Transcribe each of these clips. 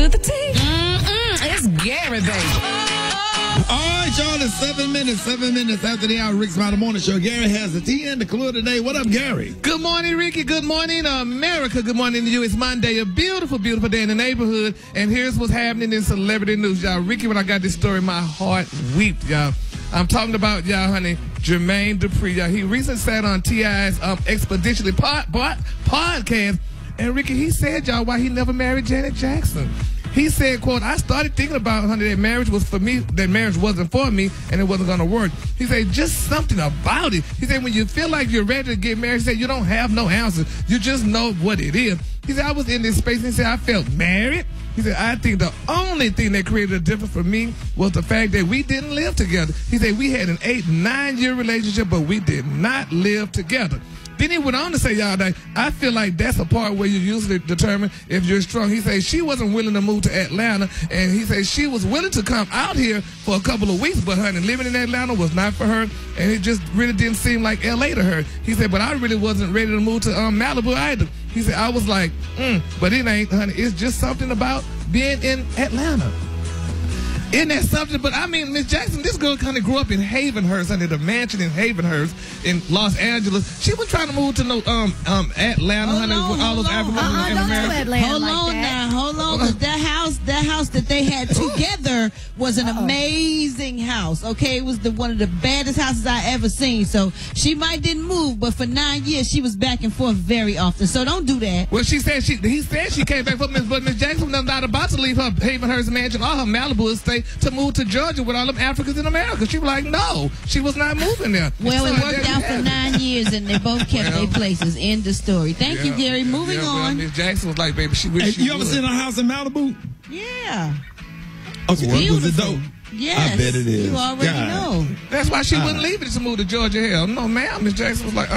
to the T. It's Gary, baby. All right, y'all, it's 7 minutes after the hour. Rick's Smiley Morning Show. Gary has the tea and the clue of the day. What up, Gary? Good morning, Ricky. Good morning, America. Good morning to you. It's Monday, a beautiful, beautiful day in the neighborhood. And here's what's happening in celebrity news, y'all. Ricky, when I got this story, my heart wept, y'all. I'm talking about, y'all, honey, Jermaine Dupri, y'all. He recently sat on T.I.'s Expeditionally podcast. And, Ricky, he said, y'all, why he never married Janet Jackson. He said, quote, I started thinking about, honey, that marriage was for me, that marriage wasn't for me, and it wasn't going to work. He said, just something about it. He said, when you feel like you're ready to get married, he said, you don't have no answers. You just know what it is. He said, I was in this space, and he said, I felt married. He said, I think the only thing that created a difference for me was the fact that we didn't live together. He said, we had an 8-9-year relationship, but we did not live together. Then he went on to say, y'all, that I feel like that's a part where you usually determine if you're strong. He said she wasn't willing to move to Atlanta, and he said she was willing to come out here for a couple of weeks, but honey, living in Atlanta was not for her, and it just really didn't seem like L.A. to her. He said, but I really wasn't ready to move to Malibu either. He said, I was like, but it ain't, honey. It's just something about being in Atlanta. Isn't that something? But I mean, Miss Jackson, this girl kind of grew up in Havenhurst, under the mansion in Havenhurst in Los Angeles. She was trying to move to Atlanta, honey, with all those Africans in America. Hold on. That house that they had together was an amazing house. Okay, it was one of the baddest houses I ever seen. So she didn't move, but for 9 years she was back and forth very often. So don't do that. Well, he said she came back, but Miss Jackson was not about to leave her Havenhurst mansion or her Malibu estate to move to Georgia with all them Africans in America. She was like, no, she was not moving there. Well, it worked out for 9 years, and they both kept their places. End the story. Thank you, Gary. Moving on. Well, Miss Jackson was like, baby, she wished she you ever seen a house in Malibu? Yeah. Okay, was it dope? Yes. I bet it is. You already know. That's why she wouldn't leave it to move to Georgia. Hell, no, ma'am. Miss Jackson was like,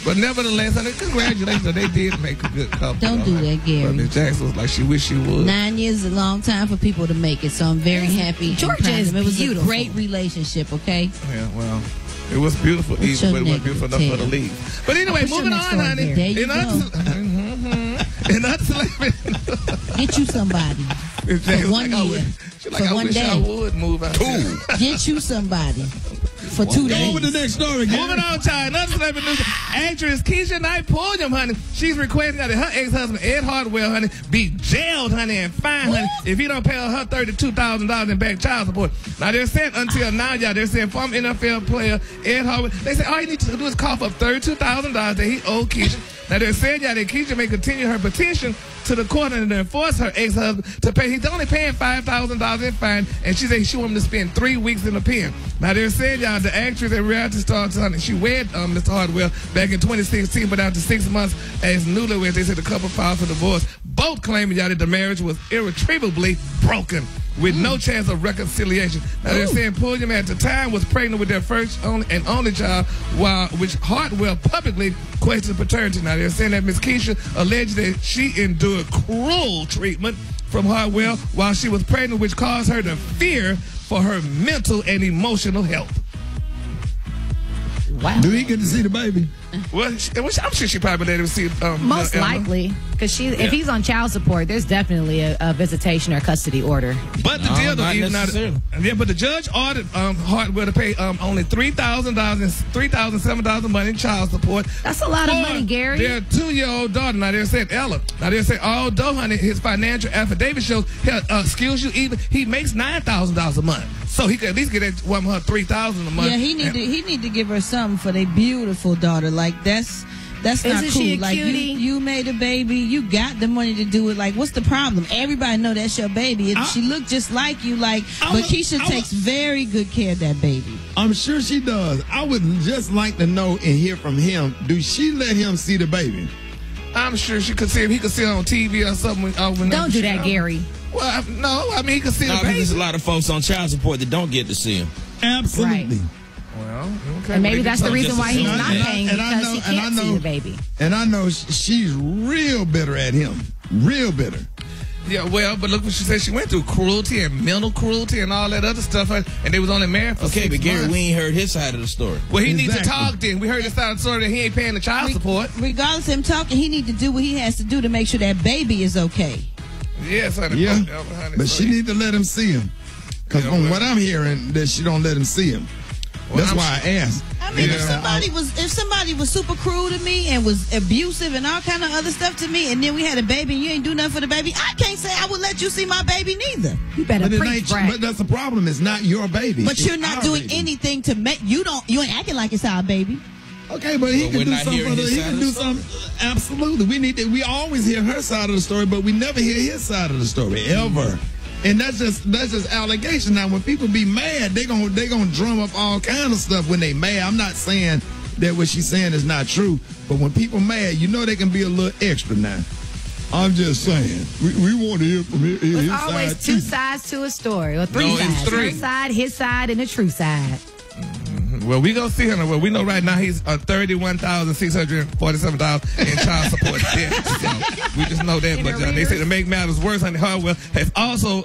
But nevertheless, honey, congratulations. They did make a good couple. Don't do that, Gary. But Miss Jackson was like, she wished she would. 9 years is a long time for people to make it, so I'm very happy. Georgia is beautiful. It was a great relationship, okay? Yeah, well, it was beautiful, but it wasn't beautiful enough for the league. But anyway, moving on, honey. There you go. In other celebrities. Get you somebody. For 1 year. She's like, I wish I would move out there. Get you somebody. For 2 days. Go with the next story, Gary. Moving on, child. Another celebrity news. Actress Keisha Knight Pulliam, honey. She's requesting that her ex-husband, Ed Hartwell, honey, be jailed, honey, and fined, honey, if he don't pay her $32,000 in back child support. Now, they're saying, until now, y'all, they're saying former NFL player Ed Hartwell, they say all you need to do is cough up $32,000 that he owed Keisha. Now, they're saying, y'all, that Keisha may continue her petition to the court and enforce her ex-husband to pay. He's only paying $5,000 in fine, and she said she wants him to spend 3 weeks in the pen. Now, they're saying, y'all, the actress and reality star, she wed Mr. Hartwell back in 2016, but after 6 months as newlyweds, they said the couple filed for divorce, both claiming, y'all, that the marriage was irretrievably broken with no chance of reconciliation. Now, they're saying Pulliam at the time was pregnant with their first and only child, which Hartwell publicly questioned paternity. Now, they're saying that Miss Keisha alleged that she endured cruel treatment from Hartwell while she was pregnant, which caused her to fear for her mental and emotional health. Wow. Do he get to see the baby? Well, I'm sure she probably let him see it. Most likely. Because if he's on child support, there's definitely a visitation or custody order. But the deal, but the judge ordered Hartwell to pay only $3,000 and $3,700 a month in child support. That's a lot of money, Gary. Their 2-year-old daughter. Now, they're saying Ella. Now, they're saying, although, honey, his financial affidavit shows, even he makes $9,000 a month. So he could at least get that woman her $3,000 a month. Yeah, he need to give her something for their beautiful daughter. Like that's not cool. She a like cutie? you made a baby, you got the money to do it. Like, what's the problem? Everybody know that's your baby. If she looked just like you, but Keisha takes very good care of that baby. I'm sure she does. I would just like to know and hear from him. Do she let him see the baby? I'm sure she could see him. He could see it on TV or something. Don't do that, Gary. Well, no, I mean, he could see the baby. There's a lot of folks on child support that don't get to see him. Absolutely. Right. Well, okay. And maybe that's the reason why he's not paying, because he can't see the baby. And I know she's real bitter at him. Real bitter. Yeah, well, but look what she said. She went through cruelty and mental cruelty and all that other stuff, and they was only married for 6 months. But Gary, we ain't heard his side of the story. Well, he needs to talk then. We heard his side of the story that he ain't paying the child support. Regardless of him talking, he need to do what he has to do to make sure that baby is okay. Yes, honey. Yeah, Honey, but she need to let him see him. Because from what I'm hearing, that she don't let him see him. Well, that's why I asked. I mean, if somebody was super cruel to me and was abusive and all kind of other stuff to me, and then we had a baby and you ain't do nothing for the baby, I can't say I would let you see my baby neither. You better preach, Brad. But that's the problem. It's not your baby. But you're not doing anything to make you ain't acting like it's our baby. Okay, but he can do something for he can do something. Absolutely. We always hear her side of the story, but we never hear his side of the story ever. And that's just allegation. Now, when people be mad, they gonna drum up all kind of stuff when they mad. I'm not saying that what she's saying is not true, but when people mad, you know they can be a little extra now. I'm just saying. We want to hear from his There's side always two sides to a story, or three sides. It's three. Her side, his side, and the true side. Well, we gonna see him. Well, we know right now he's $31,647 in child support debt. So we just know that. But they say to make matters worse, honey, Harwell has also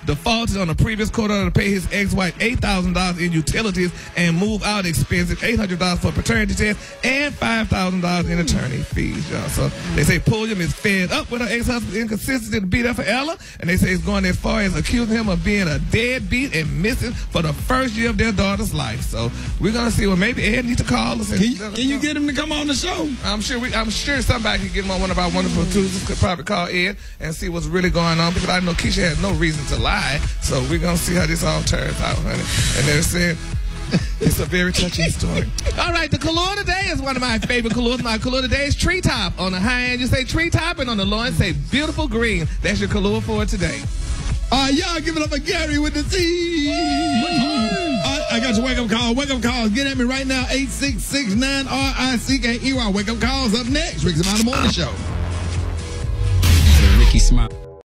defaulted on a previous court order to pay his ex-wife $8,000 in utilities and move out expenses, $800 for paternity test, and $5,000 in attorney fees, y'all. So they say Pulliam is fed up with her ex-husband's inconsistency to be there for Ella, and they say he's going as far as accusing him of being a deadbeat and missing for the first year of their daughter's life. So we're gonna see. Well, maybe Ed needs to call us. Can you get him to come on the show? I'm sure somebody can get him on. One of our wonderful producers could probably call Ed and see what's really going on, because I know Keisha has no reason to lie. So we're gonna see how this all turns out, honey. And they're saying it's a very touching story. All right, the color today is one of my favorite colors. My color today is treetop. On the high end, you say treetop, and on the low end, say beautiful green. That's your color for today. Y'all give it up for Gary with the T. I got your wake-up call. Wake-up calls. Get at me right now. 866-9-RICKEY. Wake-up calls up next. Rickey Smiley Morning Show. Rickey Smiley.